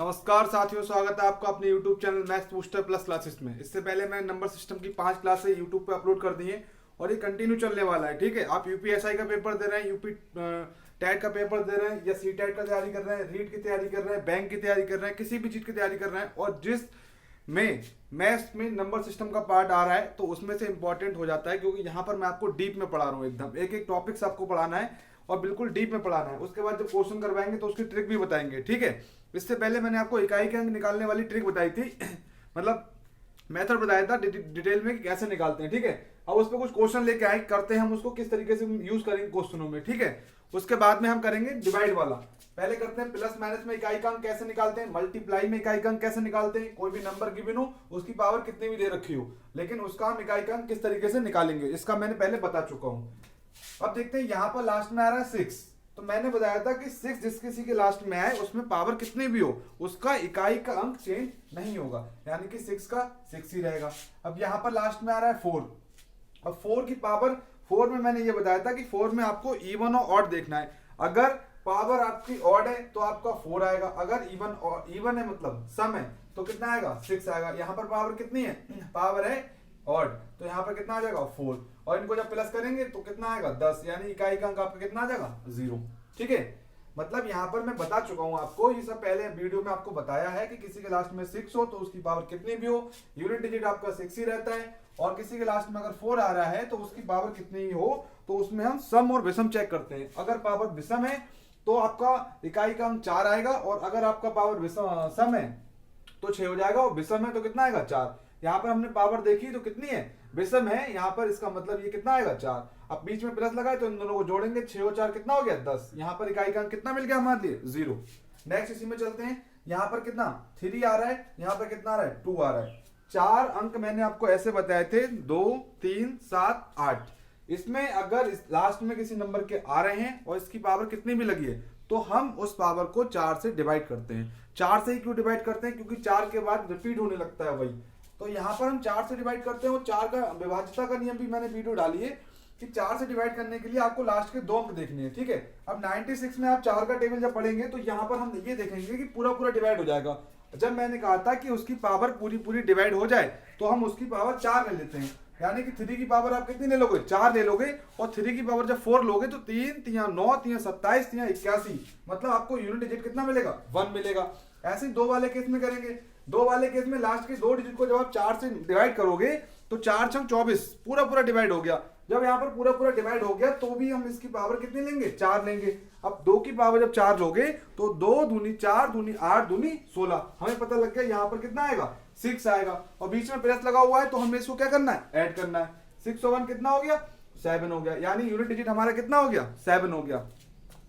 नमस्कार साथियों, स्वागत है आपका अपने YouTube channel maths booster plus classes में। इससे पहले मैंने नंबर सिस्टम की 5 क्लासेस यूट्यूब पे अपलोड कर दी हैं और ये कंटिन्यू चलने वाला है। ठीक है, आप यूपीएसआई का पेपर दे रहे हैं, यूपी टेट का पेपर दे रहे हैं या सी टेट का तैयारी कर रहे हैं, रीट की तैयारी कर रहे हैं, बैंक की तैयारी कर रहे हैं, किसी भी चीज़ की तैयारी कर रहे हैं और जिस में मैथ्स में नंबर सिस्टम का पार्ट आ रहा है तो उसमें से इंपॉर्टेंट हो जाता है, क्योंकि यहाँ पर मैं आपको डीप में पढ़ा रहा हूँ। एकदम एक एक टॉपिक्स आपको पढ़ाना है और बिल्कुल डीप में पढ़ाना है। उसके बाद जब क्वेश्चन करवाएंगे तो उसकी ट्रिक भी बताएंगे। ठीक है, इससे पहले मैंने आपको इकाई के अंक निकालने वाली ट्रिक बताई थी मतलब मेथड बताया था डिटेल में कि कैसे निकालते हैं। ठीक है, अब उस पर कुछ क्वेश्चन लेके आए, करते हैं हम उसको किस तरीके से यूज करेंगे क्वेश्चनों में। ठीक है, उसके बाद में हम करेंगे डिवाइड वाला। पहले करते हैं प्लस माइनस में इकाई का अंक कैसे निकालते हैं, मल्टीप्लाई में इकाई का अंक कैसे निकालते हैं। कोई भी नंबर गिवन हो, उसकी पावर कितनी भी दे रखी हो, लेकिन उसका हम इकाई का अंक किस तरीके से निकालेंगे इसका मैंने पहले बता चुका हूं। अब देखते हैं, यहां पर लास्ट में आ रहा है 6, तो मैंने बताया था कि 6 जिस किसी के लास्ट में आए उसमें पावर कितनी भी हो उसका इकाई का अंक चेंज नहीं होगा, यानी कि 6 का 6 ही रहेगा। अब यहां पर लास्ट में आ रहा है 4। अब 4 की पावर 4 में मैंने ये बताया था कि 4 में आपको इवन और ऑड देखना है। अगर पावर आपकी ऑड है तो आपका 4 आएगा, अगर इवन है मतलब सम है तो कितना आएगा 6 आएगा। यहाँ पर पावर कितनी है, पावर है ऑड, तो यहाँ पर कितना आ जाएगा 4, और इनको जब प्लस करेंगे तो कितना आएगा 10, यानी इकाई का अंक आपका कितना आ जाएगा 0। ठीक है, मतलब यहाँ पर मैं बता चुका हूँ आपको, ये सब पहले वीडियो में आपको बताया है कि किसी के लास्ट में 6 हो तो उसकी पावर कितनी भी हो, यूनिट डिजिट आपका 6 ही रहता है, और किसी के लास्ट में अगर 4 आ रहा है तो उसकी पावर कितनी ही हो तो उसमें हम सम और विषम चेक करते हैं। अगर पावर विषम है तो आपका इकाई का अंक 4 आएगा, और अगर आपका पावर सम है तो 6 हो जाएगा, और विषम है तो कितना आएगा 4। यहाँ पर हमने पावर देखी तो कितनी है, विषम है, यहाँ पर इसका मतलब ये कितना आएगा 4। अब बीच में प्लस लगाए तो इन दोनों को जोड़ेंगे, 6 और 4 कितना हो गया 10। यहाँ पर इकाई का अंक कितना मिल गया हमारे लिए 0। नेक्स्ट इसी में चलते हैं, यहाँ पर कितना 3 आ रहा है, यहाँ पर कितना आ रहा है 2 आ रहा है। 4 अंक मैंने आपको ऐसे बताए थे 2 3 7 8। इसमें अगर लास्ट में किसी नंबर के आ रहे हैं और इसकी पावर कितनी भी लगी है तो हम उस पावर को 4 से डिवाइड करते हैं। 4 से ही क्यों डिवाइड करते हैं, क्योंकि 4 के बाद रिपीट होने लगता है वही, तो यहाँ पर हम 4 से डिवाइड करते हैं। और 4 का विभाज्यता का नियम भी मैंने वीडियो डाली है कि 4 से डिवाइड करने के लिए आपको लास्ट के 2 अंक देखने हैं। ठीक है, अब 96 में आप 4 का टेबल जब पढ़ेंगे तो यहाँ पर हम ये देखेंगे कि पूरा पूरा डिवाइड हो जाएगा। जब मैंने कहा था कि उसकी पावर पूरी पूरी डिवाइड हो जाए तो हम उसकी पावर 4 ले लेते हैं, यानी कि 3 की पावर आप कितनी ले लोगे 4 ले लोगे, और 3 की पावर जब 4 लोगे तो 3 3 9 3 27 3 81, मतलब आपको यूनिट डिजिट कितना मिलेगा 1 मिलेगा। ऐसे 2 वाले केस में करेंगे, 2 वाले केस में लास्ट के 2 डिजिट को जब आप 4 से डिवाइड करोगे तो 4 6 24 पूरा पूरा डिवाइड हो गया। जब यहाँ पर पूरा पूरा डिवाइड हो गया तो भी हम इसकी पावर कितनी लेंगे 4 लेंगे। अब 2 की पावर जब 4 लोगे तो 2 दूनी 4 दूनी 8 दूनी 16, हमें पता लग गया यहाँ पर कितना आएगा 6 आएगा, और बीच में प्लस लगा हुआ है तो हमें इसको क्या करना है ऐड करना है। 6 और 1 कितना हो गया 7 हो गया, यानी यूनिट डिजिट हमारा कितना हो गया 7 हो गया।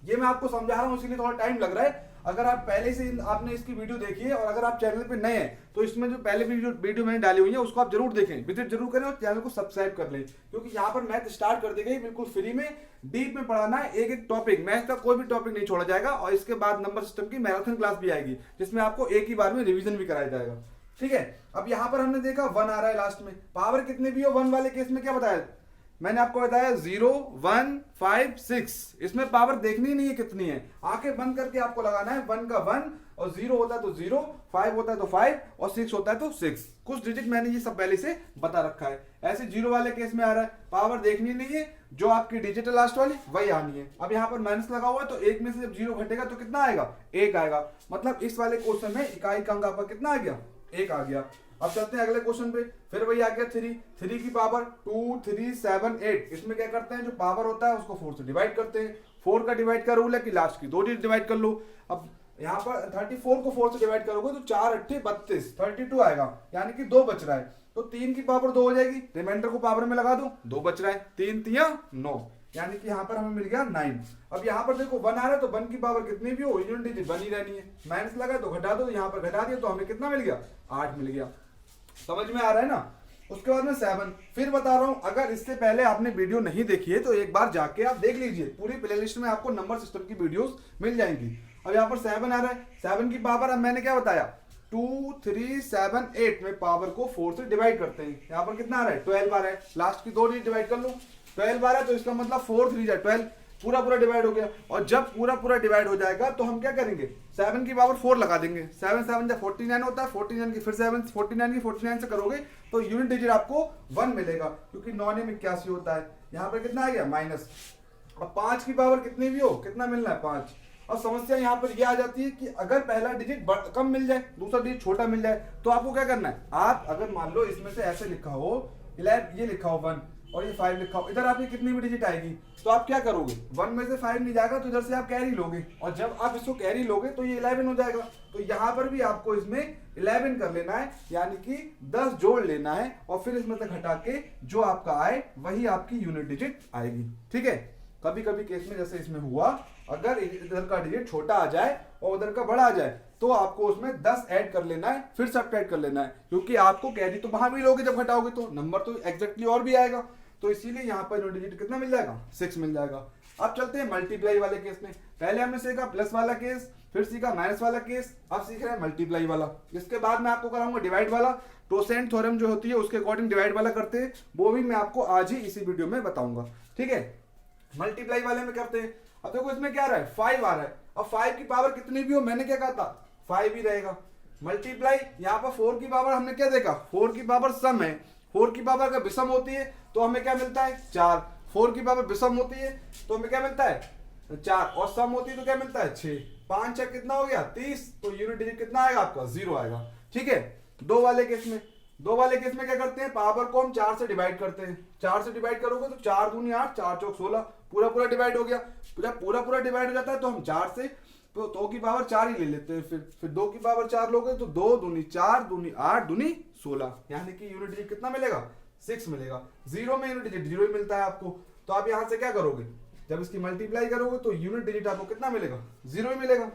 ये मैं आपको समझा रहा हूँ इसीलिए थोड़ा टाइम लग रहा है। अगर आप पहले से आपने इसकी वीडियो देखी है और अगर आप चैनल पे नए हैं तो इसमें जो पहले वीडियो मैंने डाली हुई है उसको आप जरूर देखें, विजिट जरूर करें और चैनल को सब्सक्राइब कर लें, क्योंकि यहाँ पर मैथ स्टार्ट कर दी गई बिल्कुल फ्री में, डीप में पढ़ाना है। एक एक टॉपिक, मैथ का कोई भी टॉपिक नहीं छोड़ा जाएगा, और इसके बाद नंबर सिस्टम की मैराथन क्लास भी आएगी जिसमें आपको एक ही बार में रिविजन भी कराया जाएगा। ठीक है, अब यहाँ पर हमने देखा 1 आ रहा है लास्ट में, पावर कितने भी हो 1 वाले केस में क्या बताया मैंने आपको, बताया 0 1 5 6। इसमें पावर देखनी नहीं है कितनी है, आंखें बंद करके आपको लगाना है 1 का 1, और 0 होता है तो 0, 5 होता है तो 5, और 6 होता है तो 6। कुछ डिजिट मैंने ये सब पहले से बता रखा है। ऐसे 0 वाले केस में आ रहा है, पावर देखनी नहीं है, जो आपकी डिजिटल लास्ट वाली वही आनी है। अब यहाँ पर माइनस लगा हुआ है तो 1 में से जब 0 घटेगा तो कितना आएगा 1 आएगा, मतलब इस वाले क्वेश्चन में इकाई का अंक आपका कितना आ गया 1 आ गया। अब चलते हैं अगले क्वेश्चन पे, फिर वही आ गया 3 की पावर 2 3 7 8। इसमें क्या करते हैं, जो पावर होता है उसको 4 से डिवाइड करते हैं। 4 का डिवाइड का रूल है कि लास्ट की 2 डिजिट डिवाइड कर लो। अब यहाँ पर 34 को 4 से डिवाइड करोगे तो 4 8 32 32 आएगा, यानी कि 2 बच रहा है, तो 3 की पावर 2 हो जाएगी, रिमाइंडर को पावर में लगा दो, 2 बच रहा है, 3 3 9, यानी कि यहाँ पर हमें मिल गया 9। अब यहाँ पर देखो 1 आ रहा है तो 1 की पावर कितनी भी हो यूनिट डिजिट बनी रहनी है, माइनस लगा तो घटा दो, यहाँ पर घटा दिया तो हमें कितना मिल गया 8 मिल गया। समझ में आ रहा है ना। उसके बाद में 7, फिर बता रहा हूं, अगर इससे पहले आपने वीडियो नहीं देखी है तो एक बार जाके आप देख लीजिए, पूरी प्लेलिस्ट में आपको नंबर सिस्टम की वीडियोस मिल जाएंगी। अब यहाँ पर 7 आ रहा है, 7 की पावर अब मैंने क्या बताया 2 3 7 8 में पावर को 4 से डिवाइड करते हैं। यहाँ पर कितना आ रहा है 12 आ रहा है, लास्ट की 2 डिजिट डिवाइड कर लो, 12 आ रहा है तो इसका मतलब 4 3 12, पूरा पूरा डिवाइड हो गया। और जब पूरा पूरा डिवाइड हो जाएगा तो हम क्या करेंगे, 7 की पावर 4 लगा देंगे। 7 7 जब 49 होता है, 49 की फिर 7 49 की 49 से करोगे तो यूनिट डिजिट आपको 1 मिलेगा, क्योंकि 9 में 81 होता है। यहाँ पर कितना आ गया माइनस। अब 5 की पावर कितनी भी हो, कितना मिलना है 5। और समस्या यहाँ पर यह आ जाती है कि अगर पहला डिजिट कम मिल जाए, दूसरा डिजिट छोटा मिल जाए, तो आपको क्या करना है, आप अगर मान लो इसमें से ऐसे लिखा हो 11, ये लिखा हो 1 और ये 5 लिखा हो, इधर आपकी कितनी भी डिजिट आएगी, तो आप क्या करोगे, 1 में से 5 नहीं जाएगा तो इधर से आप कैरी लोगे, और जब आप इसको कैरी लोगे तो ये 11 हो जाएगा। तो यहाँ पर भी आपको इसमें 11 कर लेना है, यानी कि 10 जोड़ लेना है, और फिर इसमें से घटा के जो आपका आए वही आपकी यूनिट डिजिट आएगी। ठीक है। कभी कभी केस में जैसे इसमें हुआ, अगर इधर का डिजिट छोटा आ जाए और उधर का बड़ा आ जाए, तो आपको उसमें 10 ऐड कर लेना है, फिर सब्ट्रैक्ट कर लेना है, क्योंकि आपको कैरी तो वहां भी लोगे, जब घटाओगे तो नंबर तो एग्जैक्टली और भी आएगा। तो इसीलिए यहाँ पर यूनिट डिजिट कितना मिल जाएगा, 6 मिल जाएगा। अब चलते हैं मल्टीप्लाई वाले केस में। पहले हमने सीखा प्लस वाला केस, फिर सीखा माइनस वाला केस, अब सीख रहे हैं मल्टीप्लाई वाला। इसके बाद मैं आपको कराऊंगा डिवाइड वाला। टोसेंट थ्योरम जो होती है उसके अकॉर्डिंग डिवाइड वाला करते हैं, वो भी मैं आपको आज ही इसी वीडियो में बताऊंगा। ठीक है। मल्टीप्लाई वाले में करते हैं। अब देखो इसमें क्या आ रहा है, 5 आ रहा है। अब 5 की पावर कितनी भी हो, मैंने क्या कहा था, 5 ही रहेगा। मल्टीप्लाई यहाँ पर 4 की पावर हमने क्या देखा, 4 की पावर सम है। 4 की पावर अगर विषम होती है तो हमें क्या मिलता है, 4। 4 की पावर विषम होती है तो हमें क्या मिलता है, 4, और सम होती है तो क्या मिलता है, 6। 5 6 कितना हो गया, 30। तो यूनिट डिजिट कितना आएगा आपका, 0 आएगा। ठीक है। दो वाले केस में क्या करते हैं, पावर को हम 4 से डिवाइड करते हैं। 4 से डिवाइड करोगे तो 4 दूनी 8, 4 चौक 16, पूरा पूरा डिवाइड हो गया। जब पूरा पूरा डिवाइड हो जाता है तो हम 4 से तो 2 की पावर 4 ही ले लेते हैं। फिर 2 की पावर 4 लोगे तो 2 दूनी 4 दूनी 8 दूनी 16, यानी कि यूनिट डिजिट कितना मिलेगा, 6 मिलेगा। 0 में यूनिट डिजिट 0 ही मिलता है आपको। तो आप यहां से क्या करोगे, जब इसकी मल्टीप्लाई करोगे तो यूनिट डिजिट आपको कितना मिलेगा, 0 ही मिलेगा।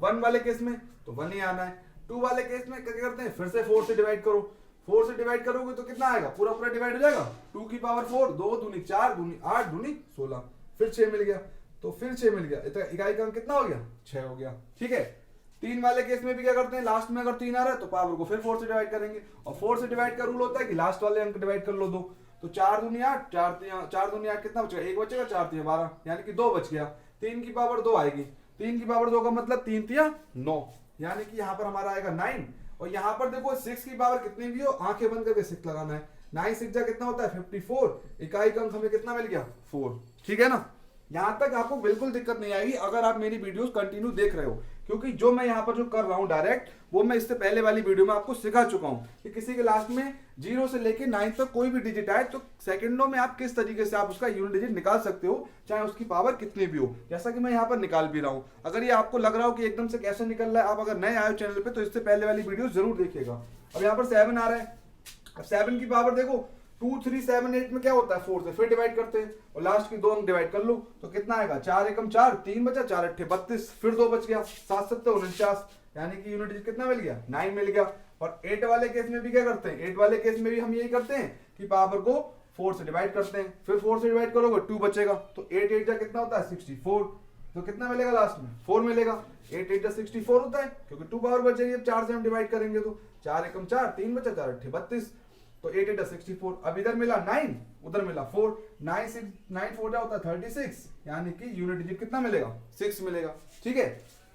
1 वाले केस में तो 1 ही आना है। 2 वाले केस में क्या करते हैं, फिर से 4 से डिवाइड करो। 4 से डिवाइड करोगे तो कितना आएगा, पूरा पूरा डिवाइड हो जाएगा। 2 की पावर 4, 2 दूनी 4 दूनी 8 दूनी 16, फिर 6 मिल गया। तो फिर 6 मिल गया, इकाई का अंक कितना हो गया, 6 हो गया। ठीक है। 3 वाले केस में भी क्या करते हैं, लास्ट में अगर 3 आ रहा है तो पावर को फिर 4 से डिवाइड करेंगे, और 4 से डिवाइड का रूल होता है कि लास्ट वाले अंक डिवाइड कर लो 2। तो 4 दूनी 8, 4 दूनी 8 कितना बचेगा, 1 बचेगा, 4 3 12, यानी कि 2 बच गया। 3 की पावर 2 आएगी। 3 की पावर 2 का मतलब 3 3 9, यानी कि यहाँ पर हमारा आएगा 9। और यहाँ पर देखो 6 की पावर कितनी भी हो, आंखें बंद करके 6 लगाना है। 9 6 जा कितना होता है, 54। इकाई का अंक हमें कितना मिल गया, 4। ठीक है ना। यहां तक आपको बिल्कुल दिक्कत नहीं आएगी अगर आप मेरी वीडियोस कंटिन्यू देख रहे हो, क्योंकि जो मैं यहाँ पर जो कर रहा हूँ डायरेक्ट, वो मैं इससे पहले वाली वीडियो में आपको सिखा चुका हूँ कि किसी के लास्ट में 0 से लेके 9 तक कोई भी डिजिट आए तो सेकंडों में आप किस तरीके से आप उसका यूनिट डिजिट निकाल सकते हो, चाहे उसकी पावर कितनी भी हो, जैसा कि मैं यहाँ पर निकाल भी रहा हूँ। अगर ये आपको लग रहा हो कि एकदम से कैसे निकल रहा है, आप अगर नए आए हो चैनल पे तो इससे पहले वाली वीडियो जरूर देखिएगा। अब यहाँ पर 7 आ रहा है। अब 7 की पावर देखो 2 3 7 8 में क्या होता है, 4 से फिर डिवाइड करते हैं, और लास्ट की 2 अंक डिवाइड कर लो तो कितना आएगा, 4 एकम 4, 3 बचा, 4 अट्ठे 32, फिर 2 बच गया, 7 7 49, यानी कि यूनिट डिजिट कितना मिल गया, 9 मिल गया। और 8 वाले केस में भी क्या करते हैं, 8 वाले केस में भी हम यही करते हैं कि पावर को 4 से डिवाइड करते हैं, फिर 4 से डिवाइड करोगे 2 बचेगा, तो 8 8 जा कितना होता है, 64। तो कितना मिलेगा लास्ट में, 4 मिलेगा। 8 8 जा 64 होता है, क्योंकि 2 पावर बचेगी, अब 4 से हम डिवाइड करेंगे तो 4 एकम 4, 3 बचा, 4 अट्ठे 32, तो 8 8 64। अब इधर मिला 9, उधर मिला 4, 9 6 9 4 जा होता है 36, यानी कि यूनिट डिजिट कितना मिलेगा, 6 मिलेगा। ठीक है।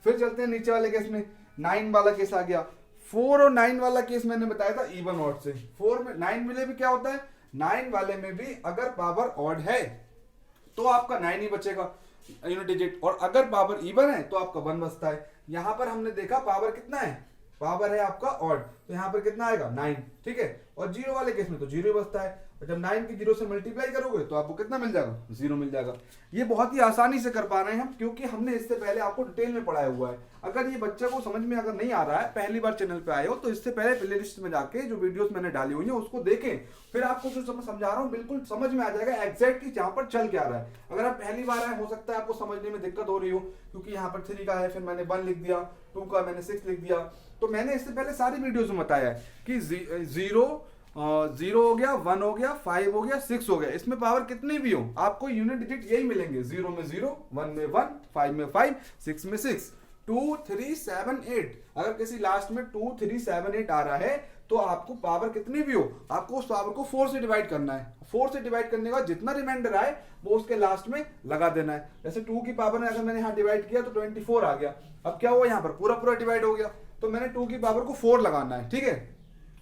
फिर चलते हैं नीचे वाले केस में। 9 वाला केस आ गया। 4 और 9 वाला केस मैंने बताया था इवन ऑड से। 4 में 9 मिले भी क्या होता है, 9 वाले में भी अगर पावर ऑड है तो आपका 9 ही बचेगा यूनिट डिजिट, और अगर पावर इवन है तो आपका 1 बचता है। यहां पर हमने देखा पावर कितना है, पावर है आपका ऑड, तो यहां पर कितना आएगा, 9। ठीक है। और 0 वाले केस में तो 0 बचता है, और जब 9 की 0 से मल्टीप्लाई करोगे तो आपको कितना मिल जाएगा, 0 मिल जाएगा। ये बहुत ही आसानी से कर पा रहे हैं हम, क्योंकि हमने इससे पहले आपको डिटेल में पढ़ाया हुआ है। अगर ये बच्चे को समझ में अगर नहीं आ रहा है, पहली बार चैनल पे आए हो, तो इससे पहले प्ले लिस्ट में जाके जो वीडियोस मैंने डाली हुई है उसको देखें, फिर आपको जो समझा रहा हूँ बिल्कुल समझ में आ जाएगा एग्जैक्टली जहां पर चल क्या रहा है। अगर आप पहली बार आए, हो सकता है आपको समझने में दिक्कत हो रही हो, क्योंकि यहाँ पर 3 का है, फिर मैंने 1 लिख दिया, 2 का मैंने 6 लिख दिया। तो मैंने इससे पहले सारी वीडियोस में बताया है कि 0 हो गया, 1 हो गया, 5 हो गया, 6 हो गया, इसमें पावर कितनी भी हो आपको यूनिट डिजिट यही मिलेंगे। 0 में 0, 1 में 1, 5 में 5, 6 में 6। 2378। अगर किसी लास्ट में 2378 आ रहा है तो आपको पावर कितनी भी हो, आपको उस पावर को 4 से डिवाइड करना है। 4 से डिवाइड करने के बाद जितना रिमाइंडर आए वो उसके लास्ट में लगा देना है। जैसे 2 की पावर में अगर मैंने यहाँ डिवाइड किया तो 24 आ गया। अब क्या हुआ, यहाँ पर पूरा पूरा डिवाइड हो गया, तो मैंने 2 की पावर को 4 लगाना है। ठीक है,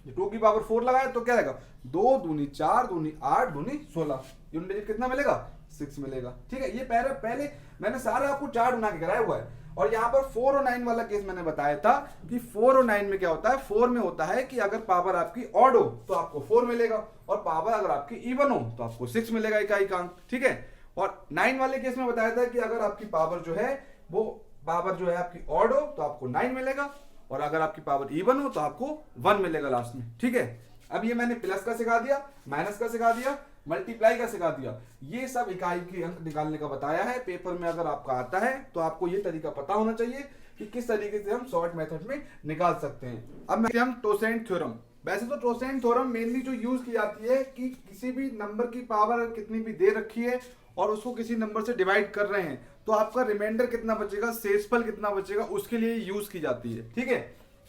2 की पावर 4 लगाया तो क्या आएगा, 2 दूनी 4 दूनी 8 दूनी 16, यूनिट डिजिट कितना मिलेगा, 6 मिलेगा। ठीक है, ये पहले मैंने सारा आपको चार्ट बना के कराया हुआ है। और यहाँ पर 4 और 9 वाला केस मैंने बताया था कि 4 और 9 में क्या होता है, 4 में होता है कि अगर पावर आपकी ऑड हो तो आपको 4 मिलेगा, और पावर अगर आपकी इवन हो तो आपको 6 मिलेगा इकाई का अंक। ठीक है, और 9 वाले केस में बताया था कि अगर आपकी पावर जो है वो पावर जो है आपकी ऑड हो तो आपको 9 मिलेगा, और अगर आपकी पावर इवन हो तो आपको 1 मिलेगा लास्ट में। ठीक है, अब ये मैंने प्लस का सिखा दिया, माइनस का सिखा दिया, मल्टीप्लाई का सिखा दिया, ये सब इकाई के अंक निकालने का बताया है। पेपर में अगर आपका आता है तो आपको ये तरीका पता होना चाहिए कि किस तरीके से हम शॉर्ट मेथड में निकाल सकते हैं। अब हम टोसेंट थ्योरम। वैसे तो टोसेंट थ्योरम मेनली जो यूज की जाती है कि किसी भी नंबर की पावर कितनी भी दे रखी है और उसको किसी नंबर से डिवाइड कर रहे हैं तो आपका रिमाइंडर कितना बचेगा, शेषफल कितना बचेगा, उसके लिए यूज की जाती है। ठीक है,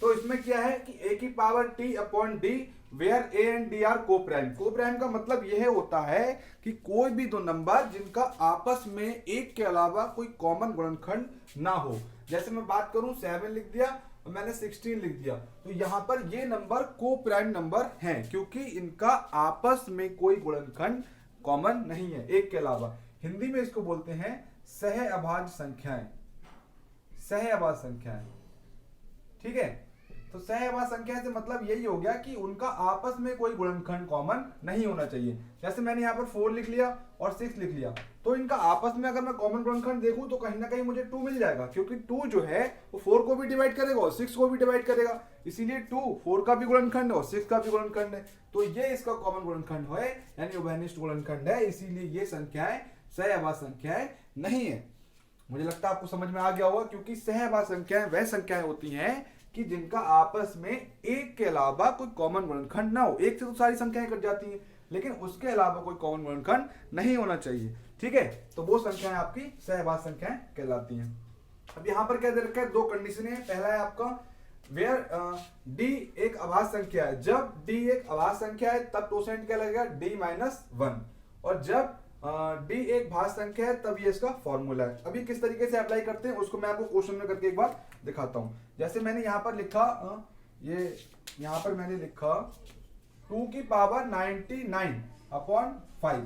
तो इसमें क्या है कि a की power t upon d where a and d are coprime. Coprime का मतलब यह होता है कि कोई भी दो नंबर जिनका आपस में एक के अलावा कोई कॉमन गुणनखंड ना हो। जैसे मैं बात करूं 7 लिख दिया और मैंने 16 लिख दिया, तो यहां पर ये नंबर को प्राइम नंबर हैं क्योंकि इनका आपस में कोई गुणनखंड कॉमन नहीं है एक के अलावा। हिंदी में इसको बोलते हैं सह अभाज्य संख्याएं, सह अभाज्य संख्याएं। ठीक है, तो सह अभाज्य संख्या से मतलब यही हो गया कि उनका आपस में कोई गुणनखंड कॉमन नहीं होना चाहिए। जैसे मैंने यहाँ पर 4 लिख लिया और 6 लिख लिया, तो इनका आपस में अगर मैं कॉमन गुणनखंड देखूं तो कहीं ना कहीं मुझे 2 मिल जाएगा, क्योंकि 2 जो है वो 4 को भी डिवाइड करेगा और 6 को भी डिवाइड करेगा, इसीलिए 2 4 का भी गुणनखंड है और 6 का भी गुणनखंड है, तो ये इसका कॉमन गुणनखंड है, यानी उभयनिष्ठ गुणनखंड है, इसीलिए ये संख्याएं सह अभाज्य संख्याएं नहीं है। मुझे लगता है आपको समझ में आ गया होगा, क्योंकि सह अभाज्य संख्याएं वह संख्याएं होती हैं कि जिनका आपस में एक के अलावा कोई कॉमन गुणनखंड ना हो। एक से तो सारी संख्याएं कट जाती हैं, लेकिन उसके अलावा कोई कॉमन गुणनखंड नहीं होना चाहिए। ठीक है, तो वो संख्याएं आपकी सह अभाज्य संख्याएं कहलाती हैं। अब यहाँ पर क्या दे रखा है, दो कंडीशन है। पहला है आपका वेयर d एक अभाज्य संख्या है, जब d एक अभाज्य संख्या है तब टोसेंट क्या लगेगा, d-1, और जब d एक भाज्य संख्या है तब ये इसका फॉर्मूला है। अभी किस तरीके से अप्लाई करते हैं उसको मैं आपको क्वेश्चन में करके एक बार दिखाता हूं। जैसे मैंने यहाँ पर लिखा ये यहाँ पर मैंने लिखा 2 की पावर 99 अपॉन 5।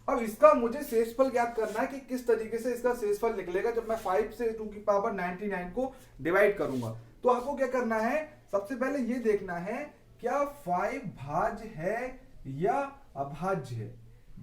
अब इसका मुझे शेषफल ज्ञात करना है कि किस तरीके से इसका शेषफल निकलेगा जब मैं 5 से 2 की पावर 99 को डिवाइड करूंगा। तो आपको क्या करना है, सबसे पहले ये देखना है क्या 5 भाज्य है या अभाज्य है,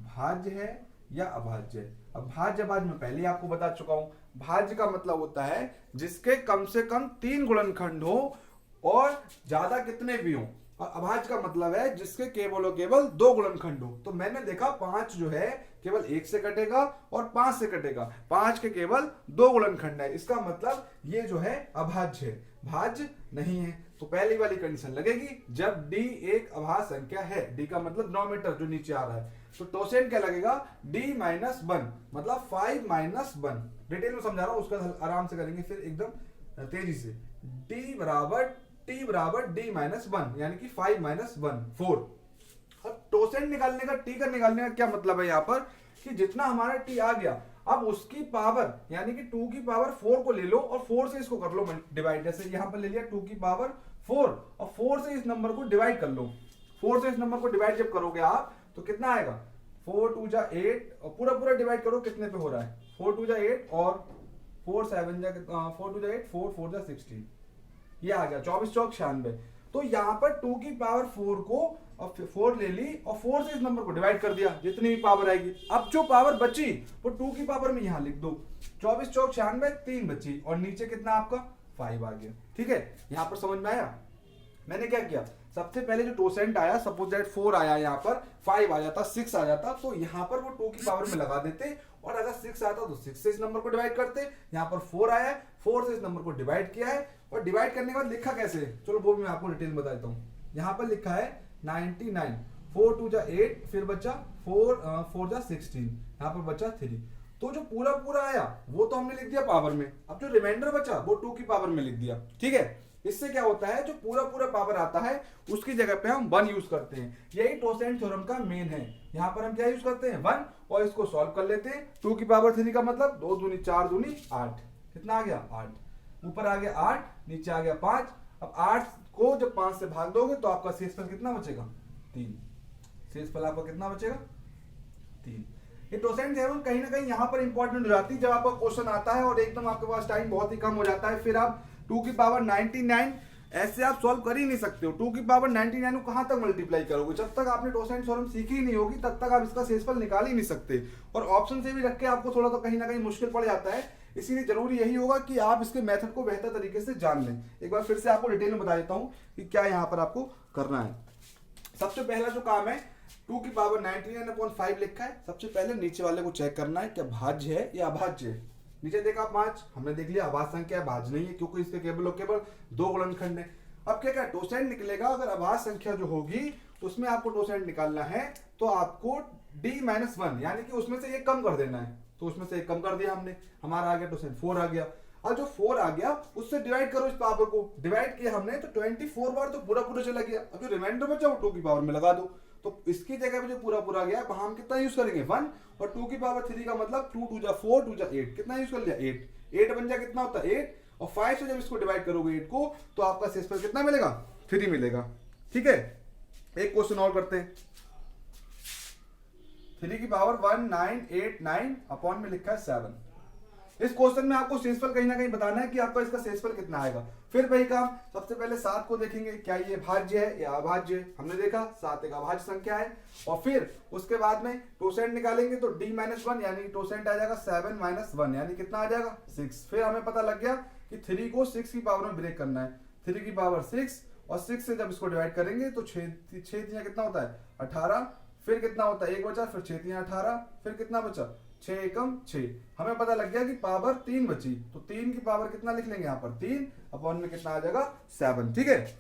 भाज्य है या अभाज्य है। अब भाज्य अभाज्य मैं पहले आपको बता चुका हूं। भाज्य का मतलब होता है जिसके कम से कम 3 गुणनखंड हो और ज्यादा कितने भी हो, और अभाज्य का मतलब है जिसके केवल और केवल 2 गुणनखंड हो। तो मैंने देखा 5 जो है केवल 1 से कटेगा और 5 से कटेगा, 5 के केवल 2 गुणनखंड है, इसका मतलब ये जो है अभाज्य है, भाज्य नहीं है। तो पहली वाली कंडीशन लगेगी जब d एक अभाज्य संख्या है, d का मतलब डिनोमिनेटर जो नीचे आ रहा है, तो टोसेंट क्या लगेगा, d-1 मतलब 5-1। डिटेल में समझा रहा हूं, उसका आराम से करेंगे फिर एकदम तेजी से। t बराबर d-1 यानी कि 5-1 4। अब टोसेंट निकालने का, t का निकालने का क्या मतलब है यहाँ पर कि जितना हमारा t आ गया अब उसकी पावर यानी कि 2 की पावर 4 को ले लो और 4 से इसको कर लो डिवाइड। जैसे यहाँ पर ले लिया 2 की पावर 4 और 4 से इस नंबर को डिवाइड कर लो। 4 से इस नंबर को डिवाइड जब करोगे आप तो कितना आएगा, 4 2 8 और पूरा डिवाइड करो कितने पे हो रहा है, 4 2 8 और 4 7 4 2 8 4 4 16, ये आ गया 24 चौक 96। तो यहाँ पर 2 की पावर 4 को और 4 ले ली और 4 से इस नंबर को डिवाइड कर दिया, जितनी भी पावर आएगी। अब जो पावर बची वो 2 की पावर में यहाँ लिख दो, 24 चौक 96 3 बची और नीचे कितना आपका 5 आ गया। ठीक है, यहाँ पर समझ में आया। मैंने क्या किया, सबसे पहले जो टोसेंट आया, सपोज दैट 4 आया, यहाँ पर 5 आ जाता, 6 आ जाता, तो यहाँ पर वो 2 की पावर में लगा देते, और अगर 6 आता तो 6 से इस नंबर को डिवाइड करते। यहाँ पर 4 आया है, 4 से इस नंबर को डिवाइड किया है, और डिवाइड करने के बाद लिखा कैसे, चलो वो भी मैं आपको डिटेल बता देता हूँ। यहाँ पर लिखा है 99, 4 2 8, फिर बचा 4 4 16, यहाँ पर बचा 3, तो जो पूरा पूरा आया वो तो हमने लिख दिया पावर में, अब जो रिमाइंडर बचा वो 2 की पावर में लिख दिया। ठीक है, इससे क्या होता है, जो पूरा पूरा पावर आता है उसकी जगह पे हम 1 यूज करते हैं। यही टोसेंट थ्योरम का मेन है। यहाँ पर हम क्या यूज करते हैं 1, और इसको सॉल्व कर लेते हैं। 2 की पावर 3 का मतलब 2 दूनी 4 दूनी 8, कितना आ गया 8, ऊपर आ गया 8, नीचे आ गया 5। अब 8 को जब 5 से भाग दोगे तो आपका शेषफल कितना बचेगा 3। शेषफल आपका कितना बचेगा 3। ये टोसेंट थ्योरम कहीं ना कहीं यहाँ पर इंपॉर्टेंट हो जाती है जब आपका क्वेश्चन आता है और एकदम आपके पास टाइम बहुत ही कम हो जाता है, फिर आप 2 की पावर 99 ऐसे आप सॉल्व कर ही नहीं सकते हो। 2 की पावर 99 को कहां तक मल्टीप्लाई करोगे, जब तक आपने टोसेंट थ्योरम सीखी ही नहीं होगी तब तक आप इसका शेषफल निकाल ही नहीं सकते। और ऑप्शन से भी रख के आपको थोड़ा तो कहीं ना कहीं मुश्किल पड़ जाता है, इसीलिए जरूरी यही होगा कि आप इसके मेथड को बेहतर तरीके से जान लें। एक बार फिर से आपको डिटेल में बता देता हूं कि क्या यहाँ पर आपको करना है। सबसे पहला जो काम है 2 की पावर 99/5 लिखा है, सबसे पहले नीचे वाले को चेक करना है क्या भाज्य है या अभाज्य है। नीचे देखा 5, हमने देख लिया अभाज्य संख्या है, भाज्य नहीं है क्योंकि इसके केवल और केवल 2 गुणनखंड है। अब क्या क्या टोसेंट निकलेगा, अगर अभाज्य संख्या जो होगी उसमें आपको टोसेंट निकालना है तो आपको d-1 यानी कि उसमें से एक कम कर देना है। तो उसमें से एक कम कर दिया हमने, हमारा आ गया टोसेंट 4 आ गया। और जो 4 आ गया उससे डिवाइड करो, इस पावर को डिवाइड किया हमने तो 24 बार तो पूरा पूरा चला गया। अब जो रिमाइंडर बचा वो 2 की पावर में लगा दो, तो इसकी जगह पे जो पूरा पूरा गया वहां हम कितना यूज करेंगे 1, और 2 की पावर 3 का मतलब 2 2 जा 4 2 जा 8, कितना यूज कर लिया 8 बन जाए कितना होता है 8, और 5 से जब इसको डिवाइड करोगे 8 को तो आपका शेषफल कितना मिलेगा 3 मिलेगा। ठीक है, एक क्वेश्चन और करते हैं। 3 की पावर 1989 अपॉन में लिखा है 7। इस क्वेश्चन में आपको शेषफल कहीं ना कहीं बताना है कि आपका इसका शेषफल कितना आएगा। फिर वही काम, सबसे पहले 7 को देखेंगे क्या ये भाज्य है या अभाज्य है। हमने देखा 7 एक अभाज्य संख्या है, और फिर उसके बाद में टोसेंट निकालेंगे तो d-1 यानी टोसेंट आ जाएगा 7 - 1 यानी कितना आ जाएगा 6। फिर हमें पता लग गया कि 3 को 6 की पावर में ब्रेक करना है। 3 की पावर 6 और 6 से जब इसको डिवाइड करेंगे तो 6 कितना होता है 18, फिर कितना होता है 1 बचा, फिर 6 18, फिर कितना बचा 6 एकम 6। हमें पता लग गया कि पावर 3 बची, तो 3 की पावर कितना लिख लेंगे यहाँ पर 3 अपॉन में कितना आ जाएगा 7। ठीक है,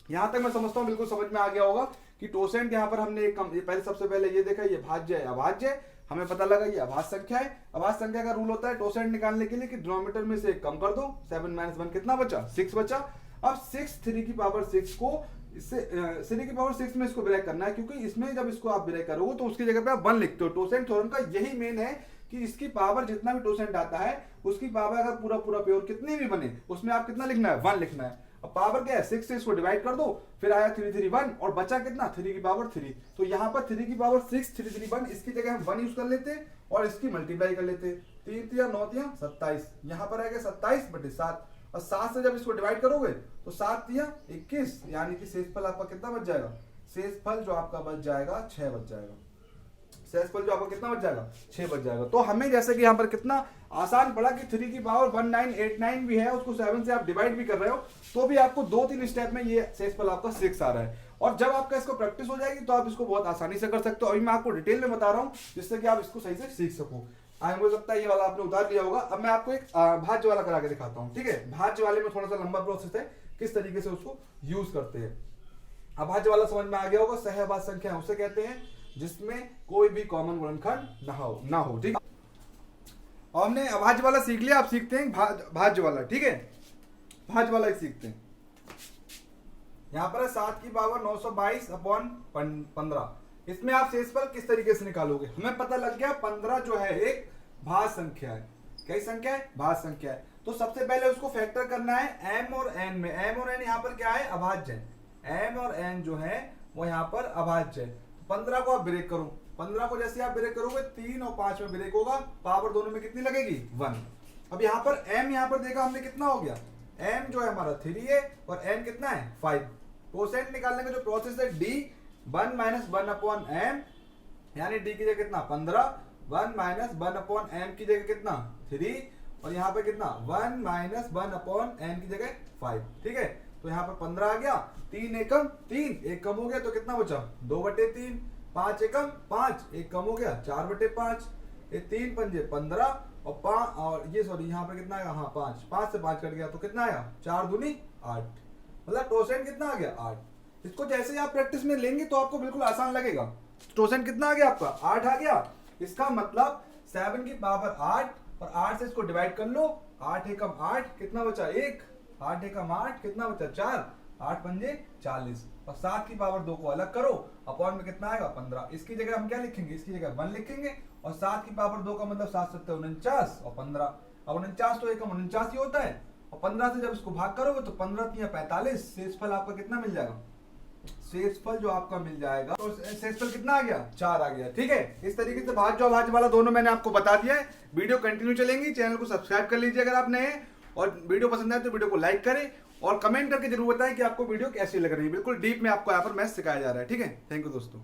यहां तक मैं समझता हूं बिल्कुल समझ में आ गया होगा कि टोसेंट यहाँ पर हमने एक कम, ये पहले सबसे पहले ये देखा ये भाज्य है अभाज्य है, हमें पता लगा ये अभाज्य संख्या है। अभाज्य संख्या का रूल होता है टोसेंट निकालने के लिए कि डिनोमिनेटर में से एक कम कर दो, 7 - 1 कितना बचा 6 बचा। अब 6 3 की पावर 6 को इससे 3 की पावर 6 में इसको ब्रेक करना है, क्योंकि इसमें जब इसको आप ब्रेक करोगे तो उसकी जगह पे आप 1 लिखते हो। टोसेंट थ्योरम का यही मेन है कि इसकी पावर जितना भी टोसेंट आता है उसकी पावर अगर पूरा पूरा प्योर कितनी भी बने उसमें आप कितना लिखना है 1 लिखना है। अब पावर क्या है 6 से इसको डिवाइड कर दो, फिर आया 3 3 1 और बचा कितना 3 की पावर 3। तो यहाँ पर 3 की पावर 6 3 3 1 इसकी जगह हम 1 यूज कर लेते और इसकी मल्टीप्लाई कर लेते। 3 3 9 3 27, यहाँ पर आएगा 27/7, और 7 से जब इसको डिवाइड करोगे तो 7 3 21 यानी कि शेषफल आपका कितना बच जाएगा, शेषफल जो आपका बच जाएगा 6 बच जाएगा। शेषफल जो आपका कितना बच जाएगा 6 बच जाएगा। तो हमें जैसे कि यहाँ पर कितना आसान पड़ा कि 3 की पावर 1989 भी है, उसको 7 से आप डिवाइड भी कर रहे हो तो भी आपको 2-3 स्टेप में ये शेषफल आपका 6 आ रहा है। और जब आपका इसको प्रैक्टिस हो जाएगी तो आप इसको बहुत आसानी से कर सकते हो। अभी मैं आपको डिटेल में बता रहा हूँ जिससे कि आप इसको सही से सीख सको। हो सकता है ये वाला आपने उतार लिया होगा। अब मैं आपको एक भाज्य वाला करा के दिखाता हूँ। ठीक है, भाज्य वाले में थोड़ा सा लंबा प्रोसेस है, किस तरीके से उसको यूज करते हैं। अभाज्य वाला समझ में आ गया होगा। सहअभाज्य संख्या उसे कहते हैं जिसमें कोई भी कॉमन गुणनखंड ना हो। ठीक, और हमने अभाज्य वाला सीख लिया, अब सीखते हैं भाज्य वाला। ठीक है, भाज्य वाला सीखते हैं। यहाँ पर 7 की पावर 922/15। इसमें आप शेषफल किस तरीके से निकालोगे। हमें पता लग गया 15 जो है एक भाज्य संख्या है। कई संख्या है भाज्य संख्या है। तो सबसे पहले उसको फैक्टर करना है m और n में। m और n यहाँ पर क्या है अभाज्य है। m और n जो है वो यहाँ पर अभाज्य है। 15 को आप ब्रेक करो, 15 को जैसे आप ब्रेक करोगे 3 और 5 में ब्रेक होगा, पावर दोनों में कितनी लगेगी 1। अब यहाँ पर m यहाँ पर देखा हमने कितना हो गया, m जो है हमारा 3 है और n कितना है 5। कोसेंट निकालने का जो प्रोसेस है d1 - 1/m यानी d की जगह कितना 15, 1 - 1/m की जगह कितना 3, और यहाँ पे कितना 1 - 1/n की जगह 5। ठीक है, तो यहाँ पर 15 आ गया, 3 एकम 3, एक कम हो गया तो कितना बचा 2/3, 5 एकम 5, एक कम हो गया 4/5, ये 3 पंजे 15 और 5 और ये सॉरी यहाँ पर कितना आएगा हाँ 5 से 5 कट गया तो कितना आया 4 दूनी 8, मतलब टोसेंट कितना आ गया 8। इसको जैसे ही आप प्रैक्टिस में लेंगे तो आपको बिल्कुल आसान लगेगा। टोसेंट कितना आ गया आपका 8 आ गया। इसका मतलब 7 की पावर 8 और 8 से इसको डिवाइड कर लो, 8 एकम 8 कितना बचा 1, 8 एकम 8 कितना बचा 4, 8 पंजे 40 और 7 की पावर 2 को अलग करो, अपॉन में कितना आएगा 15। इसकी जगह हम क्या लिखेंगे, इसकी जगह 1 लिखेंगे और 7 की पावर 2 का मतलब 7 7 49 और 15। अब 49 तो एकम 49 ही होता है और 15 से जब इसको भाग करोगे तो 15 या 45, शेषफल आपका कितना मिल जाएगा, शेषफल जो आपका मिल जाएगा तो शेषफल कितना आ गया 4 आ गया। ठीक है, इस तरीके से भाज्य अभाज्य वाला दोनों मैंने आपको बता दिया है। वीडियो कंटिन्यू चलेंगी, चैनल को सब्सक्राइब कर लीजिए अगर आप नए हैं और वीडियो पसंद आए तो वीडियो को लाइक करें और कमेंट करके जरूर बताएं कि आपको वीडियो कैसी लग रही है। बिल्कुल डीप में आपको यहाँ पर मैथ सिखाया जा रहा है। ठीक है, थैंक यू दोस्तों।